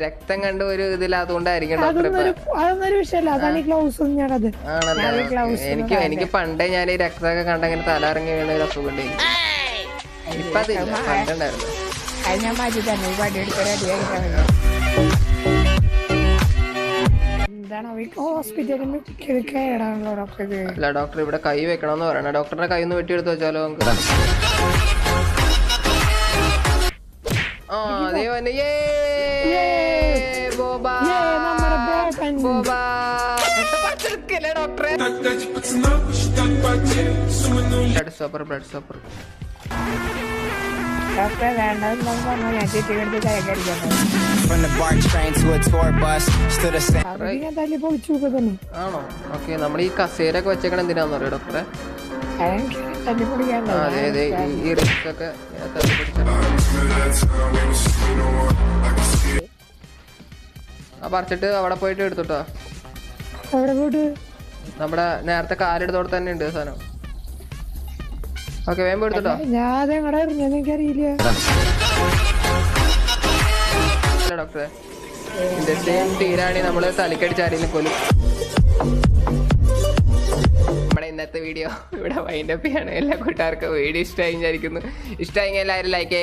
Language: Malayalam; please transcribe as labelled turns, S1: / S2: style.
S1: രക്തം കണ്ട ഒരു ഇതില്ലാത്തതുകൊണ്ടായിരിക്കും എനിക്ക് പണ്ടേ ഞാൻ ഈ രക്തമൊക്കെ കണ്ടങ്ങനെ തലയിറങ്ങി വീണ ഒരു അസുഖം ഉണ്ട്. ഇപ്പൊ അതില്ല, പണ്ടുണ്ടായിരുന്നു. അല്ല ഡോക്ടർ ഇവിടെ കൈ വെക്കണമെന്ന് പറയണ. ഡോക്ടറിന്റെ കൈ ഒന്ന് വെട്ടിയെടുത്ത് വെച്ചാലോ നമുക്ക്? ആ അതേ വന്നെ. ബ്ലഡ് സ്റ്റോപ്പർ ആണോ? ഓക്കെ, നമ്മൾ ഈ കസേരൊക്കെ വെച്ചേക്കണം എന്തിനാന്ന് പറയോ ഡോക്ടറെ? അതെ അതെ, ഈ റിസ്ക് ഒക്കെ പറിച്ചിട്ട് അവിടെ പോയിട്ട് എടുത്തോട്ടോ. നമ്മുടെ നേരത്തെ കാലെടുത്തോടെ തന്നെ ഉണ്ട് സാധനം. ഓക്കെ, വേഗം എടുത്തോട്ടോ. ഡോക്ടറെ ഇതിന്റെ സെയിം തീരാണി നമ്മള് തലക്കടിച്ച് ആരെങ്കിലും കൊല്ലും. നമ്മുടെ ഇന്നത്തെ വീഡിയോ ഇവിടെ വൈൻഡപ്പ് ചെയ്യാണ്. എല്ലാ കൂട്ടുകാർക്കും വീഡിയോ ഇഷ്ടമായി വിചാരിക്കുന്നു. ഇഷ്ടമായി എല്ലാവരും ലൈക്ക്